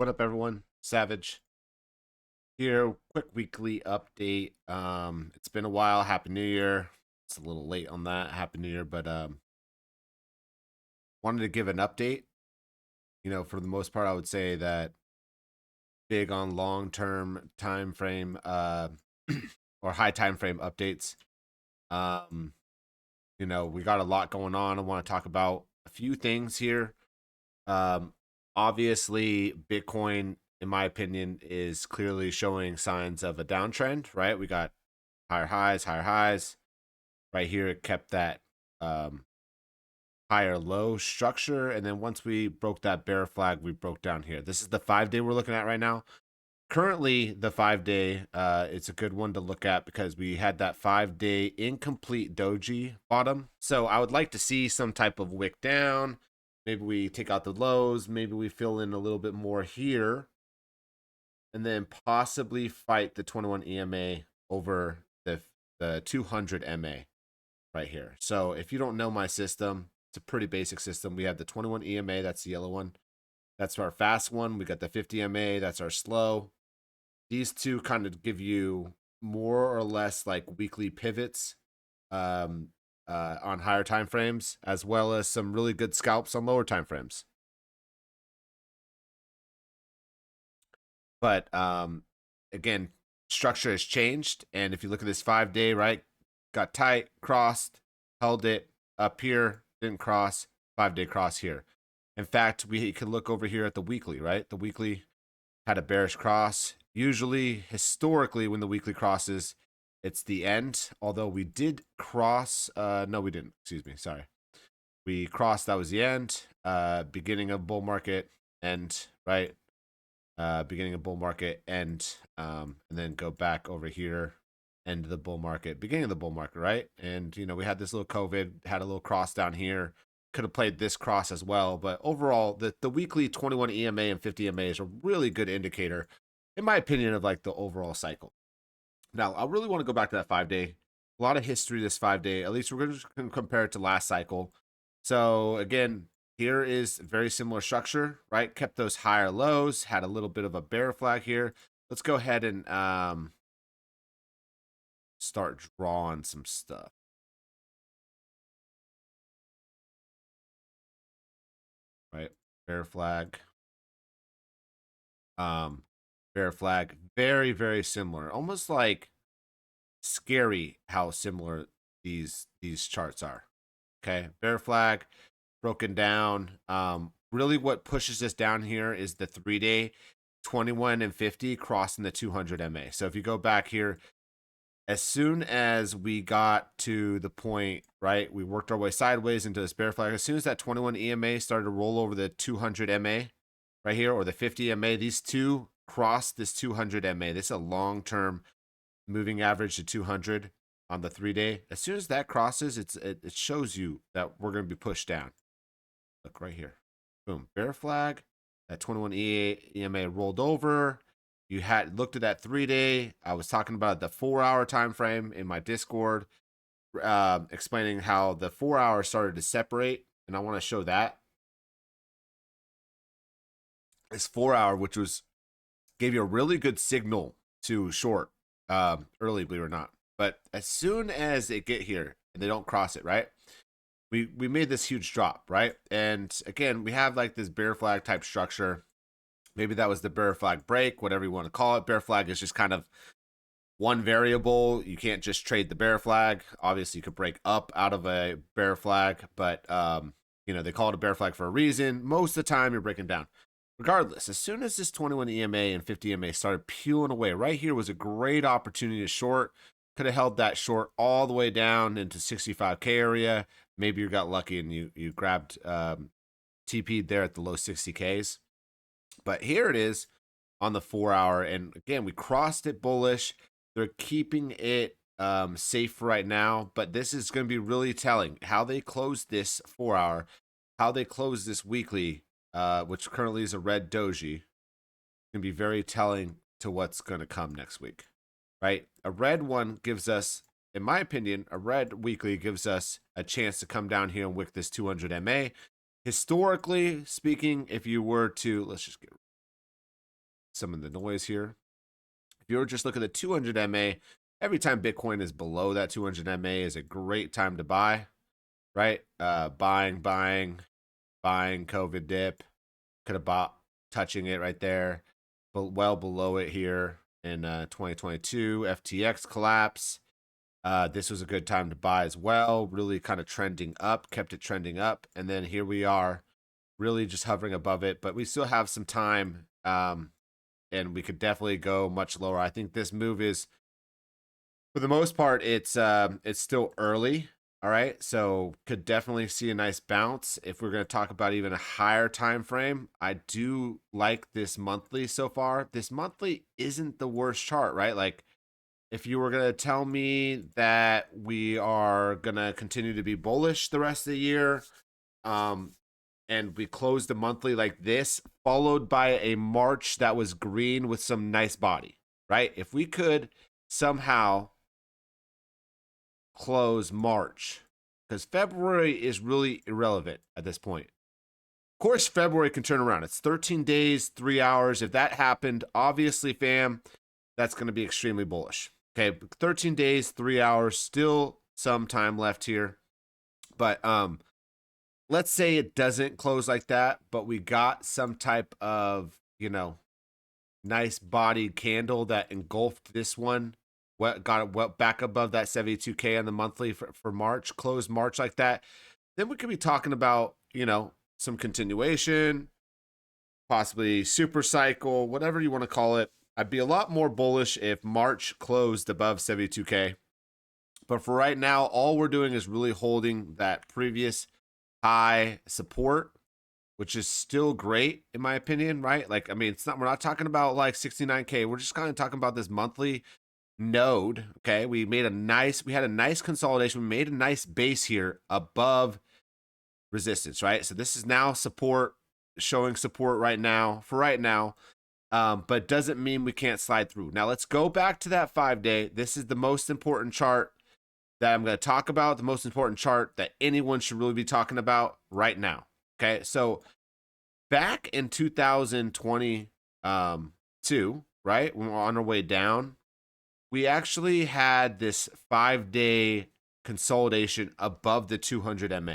What up, everyone? Savage here. Quick weekly update. It's been a while. Happy New Year. It's a little late on that. Happy New Year, but wanted to give an update. For the most part, I would say that big on long-term time frame or high time frame updates. Um, we got a lot going on. I want to talk about a few things here. Um, Obviously, Bitcoin, in my opinion, is clearly showing signs of a downtrend, right? We got higher highs. Right here, it kept that um, higher low structure. And then once we broke that bear flag, we broke down here. This is the 5 day we're looking at right now. Currently, the 5 day, it's a good one to look at because we had that 5 day incomplete doji bottom. So I would like to see some type of wick down. Maybe we take out the lows. Maybe we fill in a little bit more here. And then possibly fight the 21 EMA over the 200 MA right here. So if you don't know my system, it's a pretty basic system. We have the 21 EMA, that's the yellow one. That's our fast one. We got the 50 MA, that's our slow. These two kind of give you more or less like weekly pivots on higher time frames, as well as some really good scalps on lower time frames. But again, structure has changed, and if you look at this 5 day, right, got tight, crossed, held it up here, didn't cross, 5 day cross here. In fact, we can look over here at the weekly, right? The weekly had a bearish cross. Usually, historically, when the weekly crosses, it's the end. Although we did cross, no, we didn't. Excuse me, sorry. We crossed, that was the end. Beginning of bull market, end, right? Beginning of bull market, end, and then go back over here, end of the bull market, beginning of the bull market, right? And we had this little COVID, had a little cross down here. Could have played this cross as well, but overall, the weekly 21 EMA and 50 EMA is a really good indicator, in my opinion, of like the overall cycle. Now, I really want to go back to that 5 day. A lot of history this 5 day. At least we're going to compare it to last cycle. So again, here is very similar structure, right? Kept those higher lows, had a little bit of a bear flag here. Let's go ahead and start drawing some stuff. Right? Bear flag. Bear flag. Very, very similar. Almost like scary how similar these charts are. Okay. Bear flag broken down. Really what pushes this down here is the 3 day 21 and 50 crossing the 200 MA. So if you go back here, as soon as we got to the point, right, we worked our way sideways into this bear flag. As soon as that 21 EMA started to roll over the 200 MA right here, or the 50 MA, these two crossed this 200 MA. This is a long-term moving average to 200 on the 3 day. As soon as that crosses, it shows you that we're going to be pushed down. Look right here. Boom. Bear flag. That 21 EMA rolled over. You had looked at that 3 day. I was talking about the 4 hour time frame in my Discord, explaining how the 4 hours started to separate, and I want to show that. This 4 hour, which gave you a really good signal to short early, believe it or not. But as soon as they get here and they don't cross it, right? We made this huge drop, right? And again, we have like this bear flag type structure. Maybe that was the bear flag break, whatever you want to call it. Bear flag is just kind of one variable. You can't just trade the bear flag. Obviously, you could break up out of a bear flag, but they call it a bear flag for a reason. Most of the time, you're breaking down. Regardless, as soon as this 21 EMA and 50 EMA started peeling away, right here was a great opportunity to short. Could have held that short all the way down into 65K area. Maybe you got lucky and you grabbed TP'd there at the low 60Ks. But here it is on the 4 hour. And again, we crossed it bullish. They're keeping it safe right now. But this is going to be really telling how they close this 4 hour, how they close this weekly, which currently is a red doji. Can be very telling to what's going to come next week, right? A red one gives us, in my opinion, a red weekly gives us a chance to come down here and wick this 200 MA. Historically speaking, if you were to, let's just get some of the noise here. If you were just looking at the 200 MA, every time Bitcoin is below that 200 MA is a great time to buy, right? Buying, COVID dip. Could have bought touching it right there, but well below it here in 2022. FTX collapse. This was a good time to buy as well. Really kind of trending up, kept it trending up. And then here we are, really just hovering above it, but we still have some time. And we could definitely go much lower. I think this move is, for the most part, it's still early. All right, so could definitely see a nice bounce. If we're going to talk about even a higher time frame, I do like this monthly so far. This monthly isn't the worst chart, right? Like, if you were going to tell me that we are going to continue to be bullish the rest of the year, and we closed the monthly like this, followed by a March that was green with some nice body, right? If we could somehow close March, because February is really irrelevant at this point. Of course, February can turn around. It's 13 days, 3 hours. If that happened, obviously, fam, that's going to be extremely bullish. Okay, 13 days, 3 hours, still some time left here. But let's say it doesn't close like that, but we got some type of, nice bodied candle that engulfed this one. Got it back above that 72K on the monthly for March, closed March like that. Then we could be talking about, some continuation, possibly super cycle, whatever you want to call it. I'd be a lot more bullish if March closed above 72K. But for right now, all we're doing is really holding that previous high support, which is still great in my opinion, right? Like, I mean, we're not talking about like 69K. We're just kind of talking about this monthly node. Okay, we had a nice consolidation. We made a nice base here above resistance, right? So this is now support, showing support right now, but doesn't mean we can't slide through. Now let's go back to that 5-day. This is the most important chart that I'm going to talk about, the most important chart that anyone should really be talking about right now. Okay, so back in 2022, right, when we were on our way down, we actually had this 5-day consolidation above the 200 MA.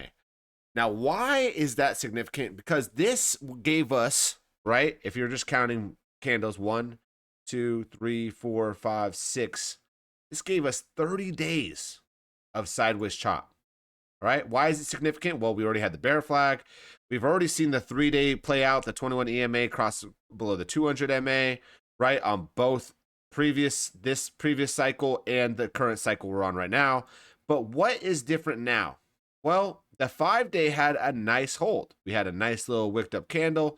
Now, why is that significant? Because this gave us, right, if you're just counting candles, 1, 2, 3, 4, 5, 6, this gave us 30 days of sideways chop. All right, why is it significant? Well, we already had the bear flag. We've already seen the 3-day play out, the 21 EMA cross below the 200 MA, right, on both this previous cycle and the current cycle we're on right now. But what is different now? Well, the 5-day had a nice hold. We had a nice little wicked up candle,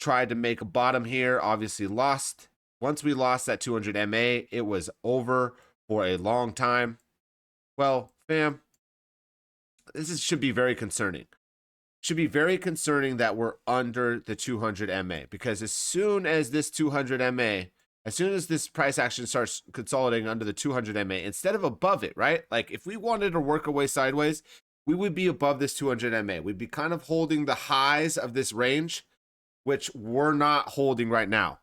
tried to make a bottom here, obviously lost. Once we lost that 200 MA, it was over for a long time. Well, fam, should be very concerning. Should be very concerning that we're under the 200 MA, because as soon as this 200 MA, as soon as this price action starts consolidating under the 200 MA, instead of above it, right? Like if we wanted to work our way sideways, we would be above this 200 MA. We'd be kind of holding the highs of this range, which we're not holding right now.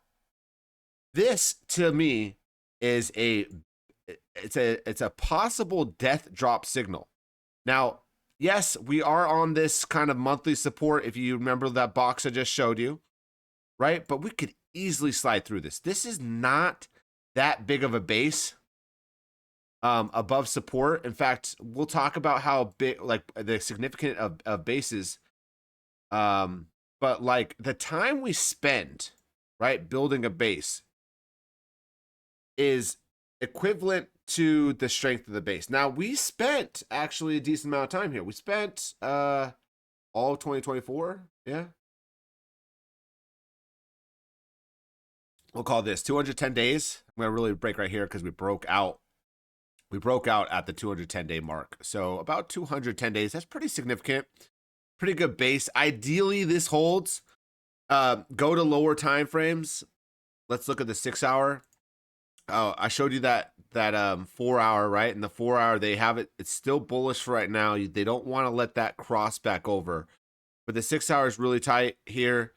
This to me is it's a possible death drop signal. Now, yes, we are on this kind of monthly support, if you remember that box I just showed you, right? But we could easily slide through this. This is not that big of a base above support. In fact, we'll talk about how big, like the significance of bases. But like the time we spend, right, building a base is equivalent to the strength of the base. Now, we spent actually a decent amount of time here. We spent all of 2024. Yeah. We'll call this 210 days. I'm going to really break right here because we broke out. We broke out at the 210-day mark. So about 210 days. That's pretty significant. Pretty good base. Ideally, this holds. Go to lower time frames. Let's look at the 6-hour. Oh, I showed you that 4-hour, right? And the 4-hour, they have it. It's still bullish for right now. They don't want to let that cross back over. But the 6-hour is really tight here.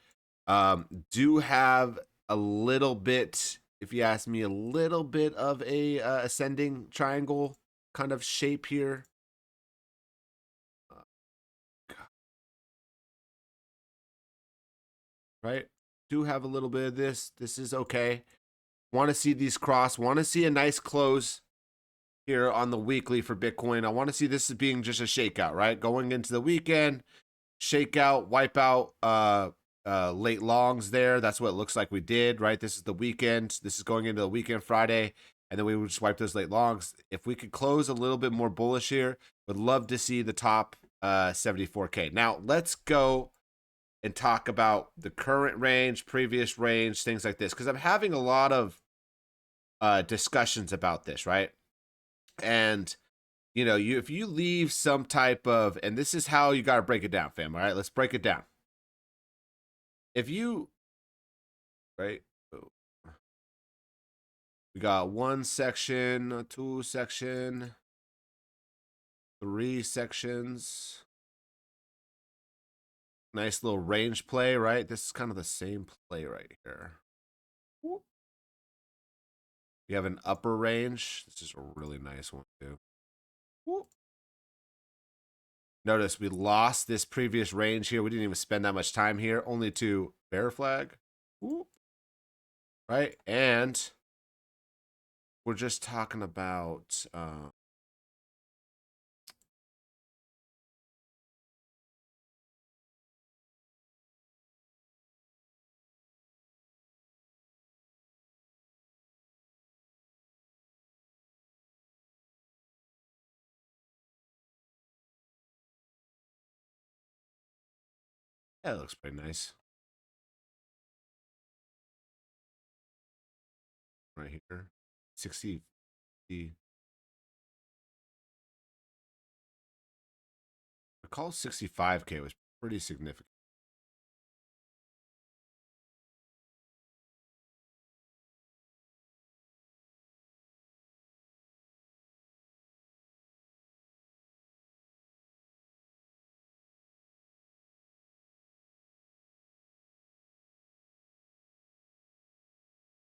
Do have a little bit, if you ask me, a little bit of a ascending triangle kind of shape here. Right? Do have a little bit of this. This is okay. Want to see these cross. Want to see a nice close here on the weekly for Bitcoin. I want to see this as being just a shakeout, right? Going into the weekend, shakeout, wipe out late longs there. That's what it looks like we did, right? This is the weekend. This is going into the weekend Friday, and then we would just wipe those late longs. If we could close a little bit more bullish here, would love to see the top 74K. Now, let's go and talk about the current range, previous range, things like this, because I'm having a lot of discussions about this, right? And you know, if you leave some type of, and this is how you got to break it down, fam. All right, let's break it down. If you, right, we got 1 section, 2 section, 3 sections. Nice little range play, right? This is kind of the same play right here. You have an upper range. This is a really nice one too. Notice we lost this previous range here. We didn't even spend that much time here, only to bear flag. Right? And we're just talking about yeah, it looks pretty nice. Right here. 60. I recall 65K was pretty significant.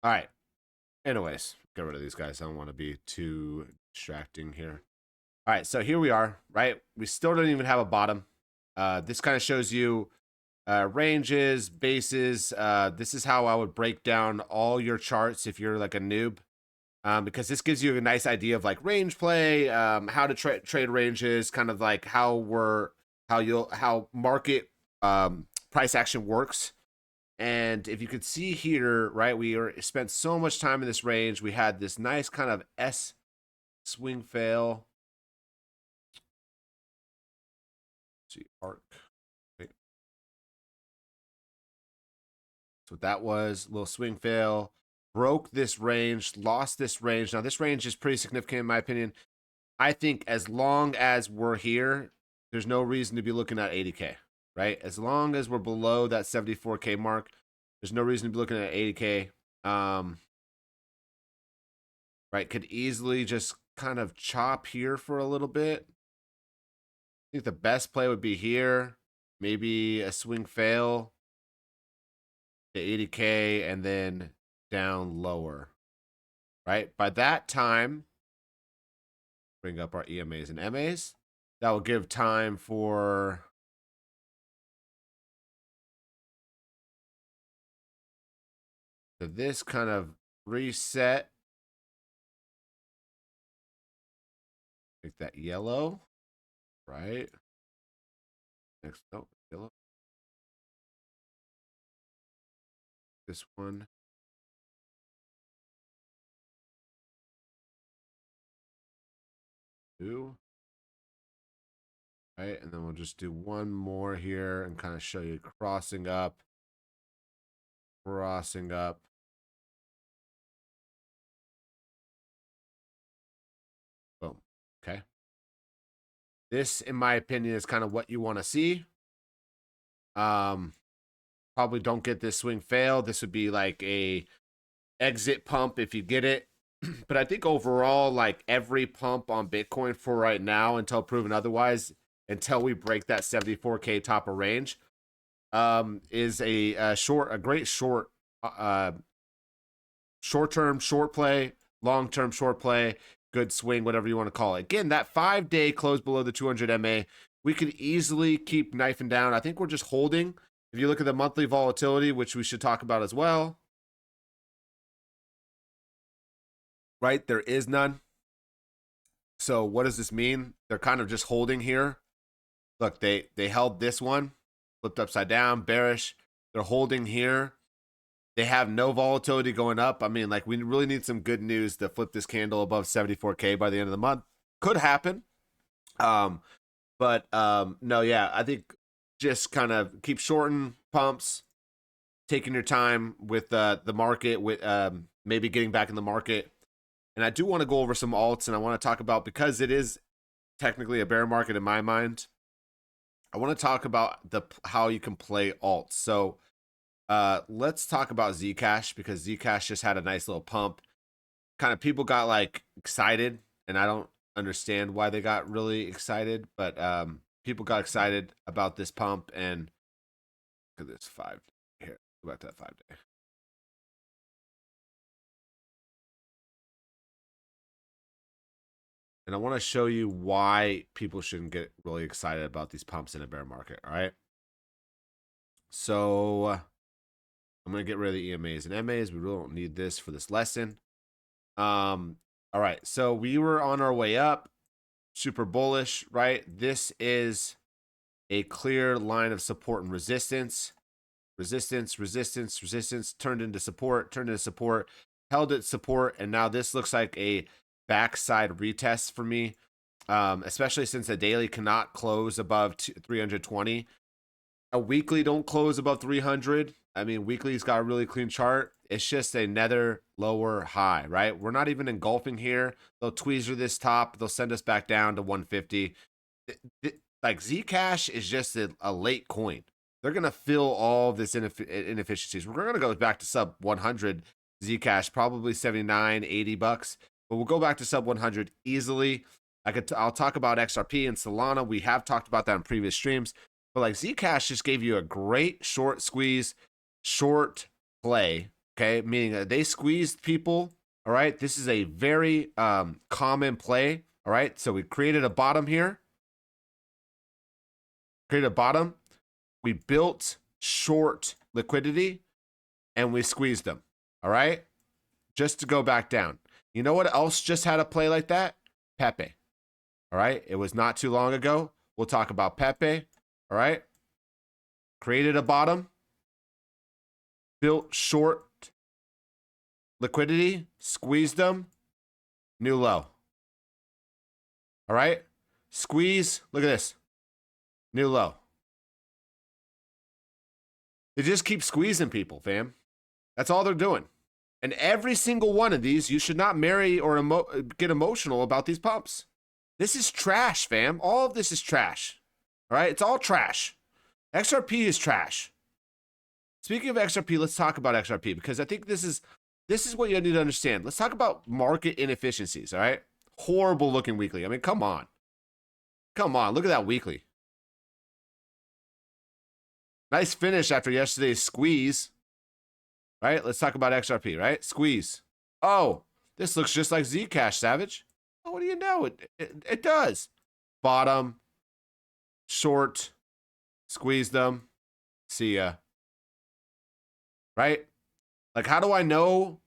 All right. Anyways, get rid of these guys. I don't want to be too distracting here. All right, so here we are, right? We still don't even have a bottom. This kind of shows you ranges, bases. This is how I would break down all your charts if you're like a noob, because this gives you a nice idea of like range play, how to trade ranges, kind of like how market price action works. And if you could see here, right, we spent so much time in this range. We had this nice kind of S swing fail. Let's see, arc. Wait. So that was a little swing fail. Broke this range, lost this range. Now this range is pretty significant in my opinion. I think as long as we're here, there's no reason to be looking at 80K, right? As long as we're below that 74K mark, there's no reason to be looking at 80K. Right, could easily just kind of chop here for a little bit. I think the best play would be here. Maybe a swing fail to 80K and then down lower. Right? By that time, bring up our EMAs and MAs. That will give time for this kind of reset. Make that yellow. Right? Next, oh, yellow. This one. Two. Right, and then we'll just do one more here and kind of show you crossing up. Crossing up. Boom. Okay. This, in my opinion, is kind of what you want to see. Probably don't get this swing fail. This would be like a exit pump if you get it. But I think overall, like every pump on Bitcoin for right now, until proven otherwise, until we break that 74K top of range, is a great short short-term short play, long-term short play, good swing, whatever you want to call it. Again, that 5-day close below the 200 MA, we could easily keep knifing down. I think we're just holding. If you look at the monthly volatility, which we should talk about as well, right? There is none. So what does this mean? They're kind of just holding here. Look, they held this one, flipped upside down, bearish. They're holding here. They have no volatility going up. I mean, like, we really need some good news to flip this candle above 74K by the end of the month. Could happen. No, yeah, I think just kind of keep shorting pumps, taking your time with the market, with maybe getting back in the market. And I do want to go over some alts, and I want to talk about, because it is technically a bear market in my mind, I want to talk about how you can play alts. So let's talk about Zcash, because Zcash just had a nice little pump. Kind of people got like excited, and I don't understand why they got really excited, but people got excited about this pump. And look at this 5 here. Go back to that 5-day. And I want to show you why people shouldn't get really excited about these pumps in a bear market. All right. So I'm going to get rid of the EMAs and MAs. We really don't need this for this lesson. All right. So we were on our way up, super bullish, right? This is a clear line of support and resistance. Resistance, resistance, resistance, turned into support, held at support. And now this looks like a backside retest for me, especially since the daily cannot close above 320. A weekly don't close above 300. I mean, weekly's got a really clean chart. It's just another lower high, right? We're not even engulfing here. They'll tweezer this top. They'll send us back down to 150. Like, Zcash is just a late coin. They're going to fill all this inefficiencies. We're going to go back to sub 100 Zcash, probably 79, 80 bucks. But we'll go back to sub 100 easily. I'll talk about XRP and Solana. We have talked about that in previous streams. But like, Zcash just gave you a great short squeeze, short play. Okay, meaning they squeezed people. All right, this is a very common play. All right, so we created a bottom here. Created a bottom. We built short liquidity, and we squeezed them. All right, just to go back down. You know what else just had a play like that? PEPE. All right. It was not too long ago. We'll talk about PEPE. All right. Created a bottom. Built short liquidity. Squeezed them. New low. All right. Squeeze. Look at this. New low. They just keep squeezing people, fam. That's all they're doing. And every single one of these, you should not marry or get emotional about these pumps. This is trash, fam. All of this is trash. All right? It's all trash. XRP is trash. Speaking of XRP, let's talk about XRP, because I think this is what you need to understand. Let's talk about market inefficiencies, all right? Horrible looking weekly. I mean, come on. Come on. Look at that weekly. Nice finish after yesterday's squeeze. Right? Let's talk about XRP, right? Squeeze. Oh, this looks just like Zcash, Savage. Oh, what do you know? It does. Bottom, short, squeeze them. See ya. Right? Like, how do I know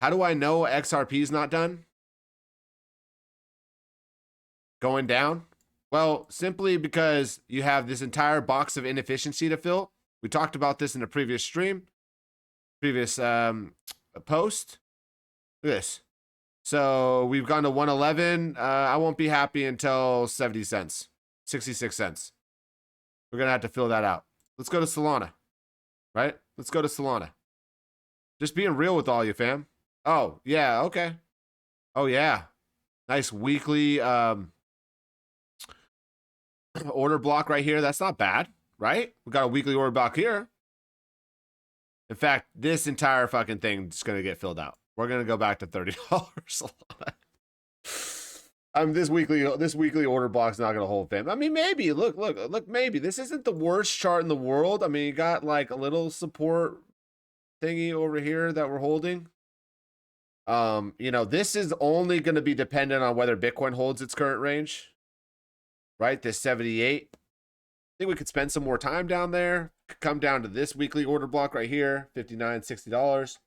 XRP is not done? Going down? Well, simply because you have this entire box of inefficiency to fill. We talked about this in a previous stream. Previous post. Look at this. So we've gone to 111. I won't be happy until 70 cents, 66 cents. We're going to have to fill that out. Let's go to Solana, right? Let's go to Solana. Just being real with all you, fam. Oh, yeah, okay. Oh, yeah. Nice weekly order block right here. That's not bad, right? We got a weekly order block here. In fact, this entire fucking thing is going to get filled out. We're going to go back to $30 a lot. This weekly order block's not going to hold, fam. I mean, maybe. Look, maybe. This isn't the worst chart in the world. I mean, you got like a little support thingy over here that we're holding. You know, this is only going to be dependent on whether Bitcoin holds its current range, right? This 78. I think we could spend some more time down there. Come down to this weekly order block right here, $59, $60.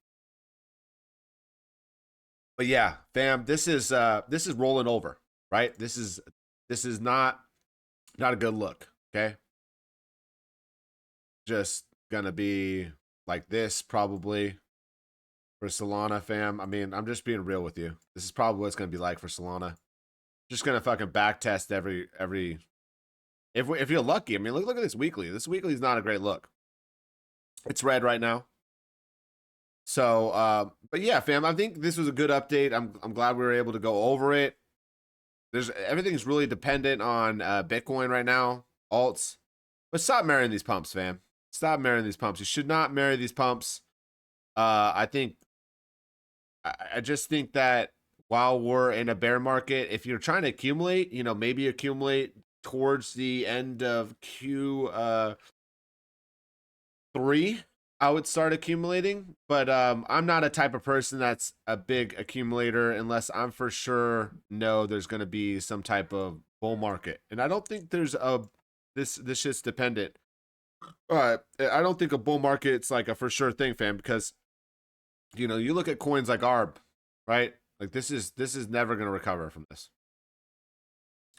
But yeah, fam, this is rolling over, right? This is not a good look, okay? Just gonna be like this probably for Solana, fam. I mean, I'm just being real with you. This is probably what it's gonna be like for Solana. Just gonna fucking back test every if you're lucky. I mean, look at this weekly. This weekly is not a great look. It's red right now. So, but yeah, fam, I think this was a good update. I'm glad we were able to go over it. Everything's really dependent on Bitcoin right now, alts. But stop marrying these pumps, fam. Stop marrying these pumps. You should not marry these pumps. I just think that while we're in a bear market, if you're trying to accumulate, you know, maybe accumulate towards the end of Q3, I would start accumulating. But I'm not a type of person that's a big accumulator unless I'm for sure know there's going to be some type of bull market. And I don't think there's this shit's dependent. I don't think a bull market's like a for sure thing, fam, because you know, you look at coins like ARB, right? Like this is never gonna recover from this.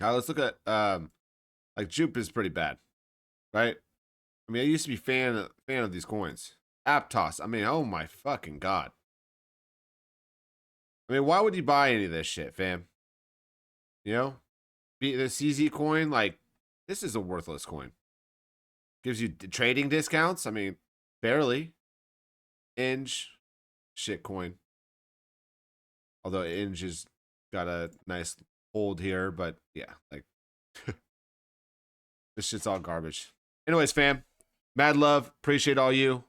Now let's look at like Jupe is pretty bad, right? I mean, I used to be fan of these coins. Aptos, I mean, oh my fucking god. I mean, why would you buy any of this shit, fam? You know, the CZ coin, like this is a worthless coin. Gives you trading discounts. I mean, barely. Inge, shit coin. Although Inge has got a nice hold here, but yeah, like this shit's all garbage. Anyways, fam, mad love. Appreciate all you.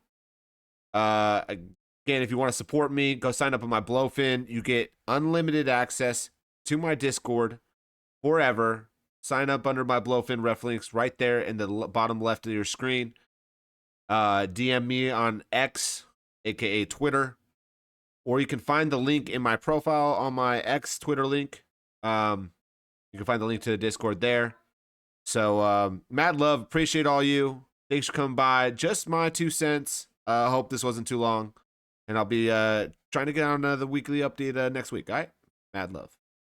Again, if you want to support me, go sign up on my Blowfin. You get unlimited access to my Discord forever. Sign up under my Blowfin ref links right there in the bottom left of your screen. DM me on X, aka Twitter, or you can find the link in my profile on my X Twitter link. You can find the link to the Discord there. So, mad love. Appreciate all you. Thanks for coming by. Just my 2 cents. Hope this wasn't too long. And I'll be trying to get on the weekly update next week. All right? Mad love.